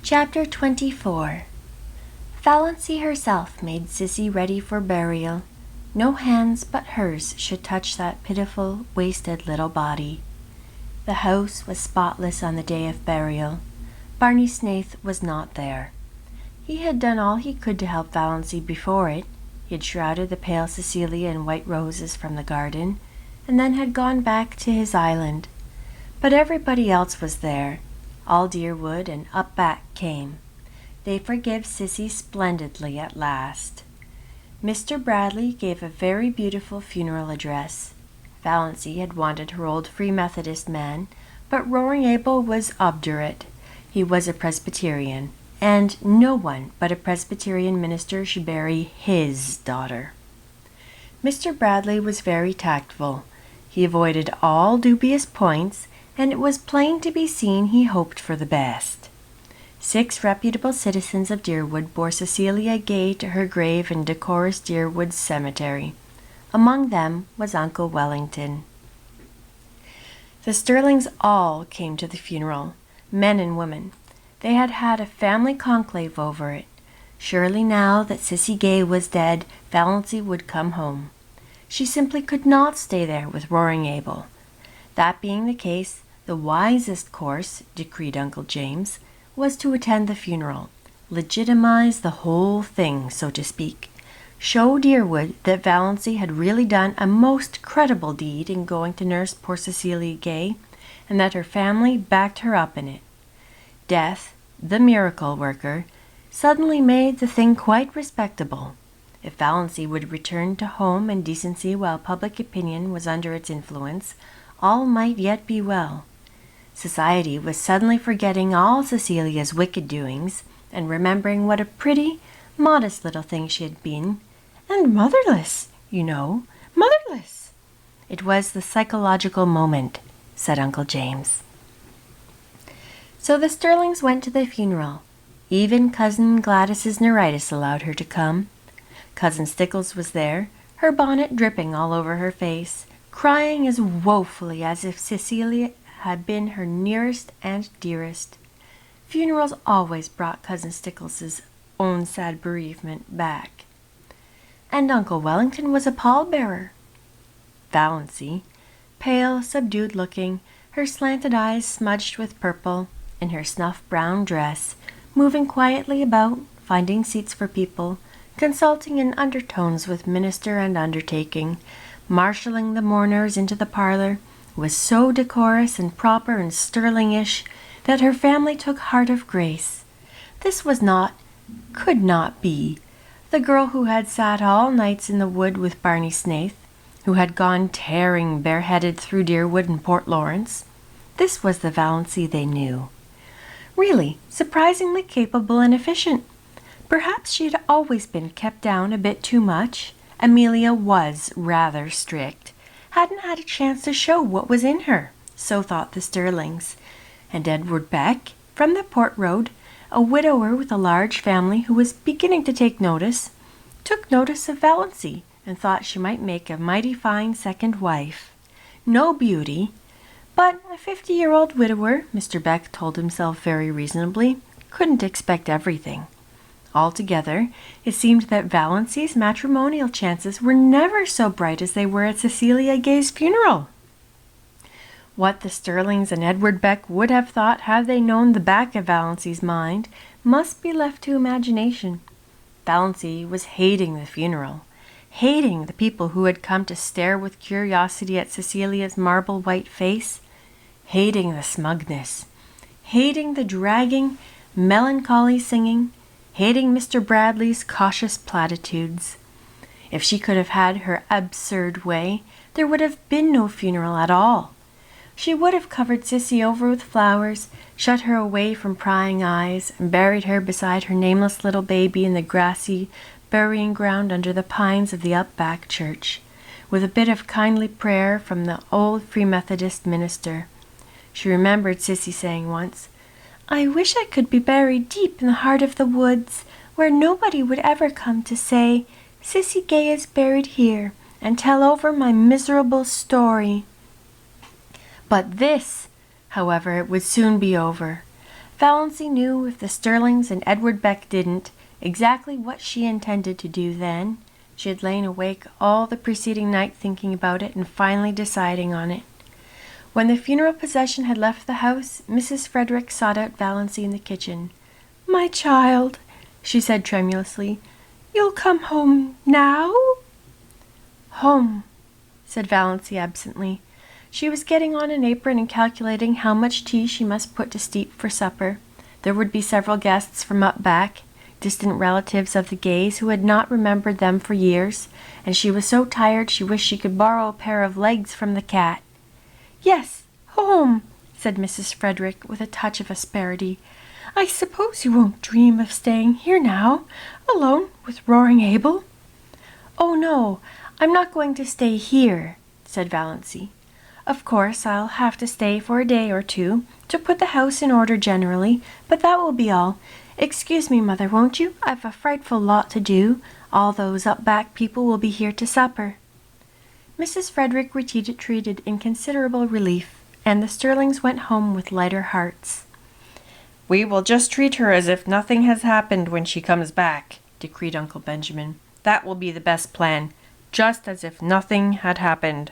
Chapter 24. Valancy herself made Sissy ready for burial. No hands but hers should touch that pitiful, wasted little body. The house was spotless on the day of burial. Barney Snaith was not there. He had done all he could to help Valancy before it. He had shrouded the pale Cecilia in white roses from the garden, and then had gone back to his island. But everybody else was there. All Deerwood and up back came. They forgave Sissy splendidly at last. Mr. Bradley gave a very beautiful funeral address. Valancy had wanted her old Free Methodist man, but Roaring Abel was obdurate. He was a Presbyterian, and no one but a Presbyterian minister should bury his daughter. Mr. Bradley was very tactful. He avoided all dubious points, and it was plain to be seen he hoped for the best. 6 reputable citizens of Deerwood bore Cecilia Gay to her grave in decorous Deerwood Cemetery. Among them was Uncle Wellington. The Sterlings all came to the funeral, men and women. They had had a family conclave over it. Surely now that Sissy Gay was dead, Valancy would come home. She simply could not stay there with Roaring Abel. That being the case, the wisest course, decreed Uncle James, was to attend the funeral, legitimize the whole thing, so to speak, show Deerwood that Valancy had really done a most credible deed in going to nurse poor Cecilia Gay, and that her family backed her up in it. Death, the miracle worker, suddenly made the thing quite respectable. If Valancy would return to home and decency while public opinion was under its influence, all might yet be well. Society was suddenly forgetting all Cecilia's wicked doings, and remembering what a pretty, modest little thing she had been, and motherless, motherless. It was the psychological moment, said Uncle James. So the Sterlings went to the funeral. Even Cousin Gladys's neuritis allowed her to come. Cousin Stickles was there, her bonnet dripping all over her face, crying as woefully as if Cecilia had been her nearest and dearest. Funerals always brought Cousin Stickles's own sad bereavement back. And Uncle Wellington was a pallbearer. Valancy, pale, subdued-looking, her slanted eyes smudged with purple, in her snuff-brown dress, moving quietly about, finding seats for people, consulting in undertones with minister and undertaking, marshalling the mourners into the parlor, was so decorous and proper and sterlingish that her family took heart of grace. This was not, could not be, the girl who had sat all nights in the wood with Barney Snaith, who had gone tearing bareheaded through Deerwood and Port Lawrence. This was the Valancy they knew. Really, surprisingly capable and efficient. Perhaps she had always been kept down a bit too much. Amelia was rather strict, hadn't had a chance to show what was in her, so thought the Sterlings. And Edward Beck, from the Port Road, a widower with a large family who was beginning to take notice, took notice of Valancy and thought she might make a mighty fine second wife. No beauty, but a 50-year-old widower, Mr. Beck told himself very reasonably, couldn't expect everything. Altogether, it seemed that Valancy's matrimonial chances were never so bright as they were at Cecilia Gay's funeral. What the Sterlings and Edward Beck would have thought had they known the back of Valancy's mind must be left to imagination. Valancy was hating the funeral, hating the people who had come to stare with curiosity at Cecilia's marble white face, hating the smugness, hating the dragging, melancholy singing, hating Mr. Bradley's cautious platitudes. If she could have had her absurd way, there would have been no funeral at all. She would have covered Sissy over with flowers, shut her away from prying eyes, and buried her beside her nameless little baby in the grassy burying ground under the pines of the up-back church, with a bit of kindly prayer from the old Free Methodist minister. She remembered Sissy saying once, "I wish I could be buried deep in the heart of the woods, where nobody would ever come to say, 'Sissy Gay is buried here,' and tell over my miserable story." But this, however, it would soon be over. Valancy knew if the Sterlings and Edward Beck didn't, exactly what she intended to do then. She had lain awake all the preceding night thinking about it and finally deciding on it. When the funeral procession had left the house, Mrs. Frederick sought out Valancy in the kitchen. "My child," she said tremulously, "you'll come home now?" "Home," said Valancy absently. She was getting on an apron and calculating how much tea she must put to steep for supper. There would be several guests from up back, distant relatives of the Gays who had not remembered them for years, and she was so tired she wished she could borrow a pair of legs from the cat. "Yes, home," said Mrs. Frederick with a touch of asperity. "I suppose you won't dream of staying here now, alone with Roaring Abel?" "Oh, no, I'm not going to stay here," said Valancy. "Of course, I'll have to stay for a day or two, to put the house in order generally, but that will be all. Excuse me, Mother, won't you? I've a frightful lot to do. All those up-back people will be here to supper." Mrs. Frederick retreated in considerable relief, and the Sterlings went home with lighter hearts. "We will just treat her as if nothing has happened when she comes back," decreed Uncle Benjamin. "That will be the best plan, just as if nothing had happened."